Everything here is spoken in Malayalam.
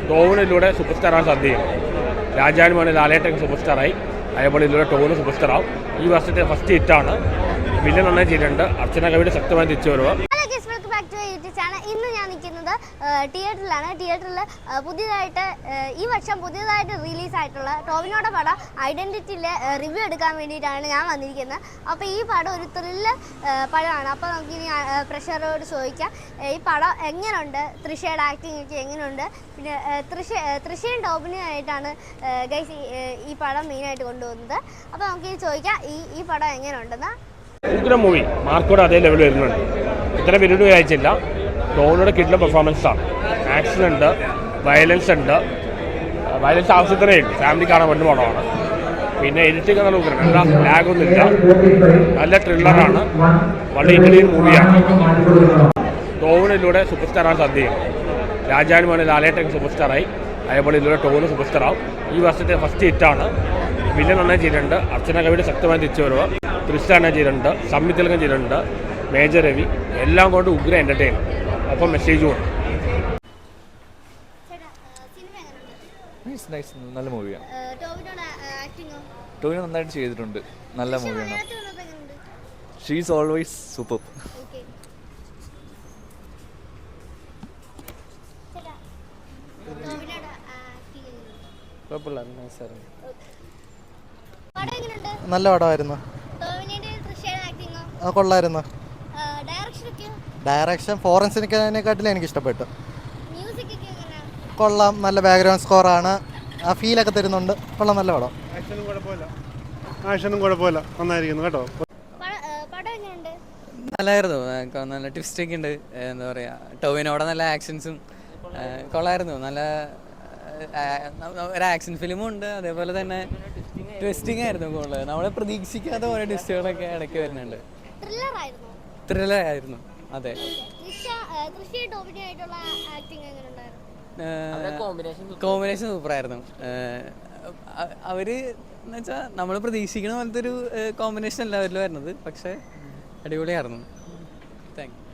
ടോവിനിലൂടെ സൂപ്പർ സ്റ്റാർ ആവാൻ സാധ്യതയുണ്ട്. രാജാവിന് മോനെ ലാലേട്ടൻ സൂപ്പർ സ്റ്റാറായി, അതേപോലെ ഇതിലൂടെ ടോവിന് സൂപ്പർ സ്റ്റാർ ആവും. ഈ വർഷത്തെ ഫസ്റ്റ് ഹിറ്റാണ്. വില്ലൻ നന്നായി ചെയ്തിട്ടുണ്ട്. അർച്ചന കവിയുടെ ശക്തമായി തിരിച്ചു വരുക. ഇന്ന് ഞാൻ നിൽക്കുന്നത് തിയേറ്ററിലാണ്. തിയേറ്ററിൽ പുതിയതായിട്ട് ഈ വർഷം പുതിയതായിട്ട് റിലീസായിട്ടുള്ള ടോവിനോയുടെ പടം ഐഡൻറ്റിറ്റിയിലെ റിവ്യൂ എടുക്കാൻ വേണ്ടിയിട്ടാണ് ഞാൻ വന്നിരിക്കുന്നത്. അപ്പോൾ ഈ പടം ഒരു ത്രില്ലർ പടമാണ്. അപ്പോൾ നമുക്കിനി പ്രഷറോട് ചോദിക്കാം, ഈ പടം എങ്ങനെയുണ്ട്, തൃഷയുടെ ആക്ടിങ് ഒക്കെ എങ്ങനെയുണ്ട്, പിന്നെ തൃഷയും ടോവിനുമായിട്ടാണ് ഗൈസ് ഈ പടം മെയിനായിട്ട് കൊണ്ടുപോകുന്നത്. അപ്പോൾ നമുക്കിനി ചോദിക്കാം ഈ പടം എങ്ങനെയുണ്ടെന്ന്. ഉഗ്രം മൂവി മാർക്കോടെ അതേ ലെവൽ വരുന്നുണ്ട്. ഇത്ര പിരീഡ് അയച്ചില്ല. ടോവിനോടെ കിട്ടുന്ന പെർഫോമൻസാണ്. ആക്ഷൻ ഉണ്ട്, വയലൻസ് ഉണ്ട്. വയലൻസ് ആവശ്യത്തിനേ ഉള്ളൂ, ഫാമിലി കാണാൻ വേണ്ടി പടമാണ്. പിന്നെ എഡിറ്റിംഗ് നല്ല ഉഗ്രം, എന്താ ലാഗൊന്നുമില്ല, നല്ല ത്രില്ലറാണ്, വളരെ ഇന്ത്യൻ മൂവിയാണ്. ടോവിനിലൂടെ സൂപ്പർ സ്റ്റാർ ആവാൻ സാധ്യതയുണ്ട്. രാജാവിന് മോനെ ലാലേട്ടൻ സൂപ്പർ സ്റ്റാറായി, അതേപോലെ ഇതിലൂടെ ടോവിന് സൂപ്പർ സ്റ്റാർ ആവും. ഈ വർഷത്തെ ഫസ്റ്റ് ഹിറ്റാണ്. വില്ലൻ നന്നായി ചെയ്തിട്ടുണ്ട്. അർച്ചന കവിയുടെ ശക്തമായി തിരിച്ചു വരുക. തൃശ്ശ ചെയ്തിട്ടുണ്ട്, സംവിധാനം ചെയ്തിട്ടുണ്ട്, മേജർ രവി, എല്ലാം കൊണ്ട് ഉഗ്ര എൻ്റർടൈൻ, ഒപ്പം മെസ്സേജും ഉണ്ട്. നല്ല മൂവിയാണ്. ടോവിനോ നന്നായിട്ട് ചെയ്തിട്ടുണ്ട്. നല്ല മൂവിയാണ്. She is always super. നല്ല പടമായിരുന്നു. കൊള്ളായിരുന്നു. ഡയറക്ഷൻ ഫോറൻസിനെക്കാട്ടിലും എനിക്ക് ഇഷ്ടപ്പെട്ടു. കൊള്ളാം, നല്ല ബാക്ക്ഗ്രൗണ്ട് സ്കോറാണ്, ആ ഫീലൊക്കെ തരുന്നുണ്ട്. കൊള്ളാം, നല്ല പടം. ആക്ഷനും കുഴപ്പമില്ല, നന്നായിരിക്കുന്നു കേട്ടോ. നല്ലായിരുന്നു. നല്ല ട്വിസ്റ്റൊക്കെ ഉണ്ട്. എന്താ പറയുക, ടോവിനോടെ നല്ല ആക്ഷൻസും കൊള്ളായിരുന്നു. നല്ല ഒരു ആക്ഷൻ ഫിലിമും ഉണ്ട്, അതേപോലെ തന്നെ ട്വിസ്റ്റിംഗ് ആയിരുന്നു കൂടുതൽ. നമ്മളെ പ്രതീക്ഷിക്കാത്ത കുറേ ട്വിസ്റ്റുകളൊക്കെ ഇടയ്ക്ക് വരുന്നുണ്ട്. ത്രില്ലർ ആയിരുന്നു. അതെ, കോമ്പിനേഷൻ സൂപ്പറായിരുന്നു. അവര് എന്ന് വെച്ചാൽ നമ്മൾ പ്രതീക്ഷിക്കുന്ന പോലത്തെ ഒരു കോമ്പിനേഷൻ അല്ല അവരിൽ വരുന്നത്, പക്ഷേ അടിപൊളിയായിരുന്നു. Thank you.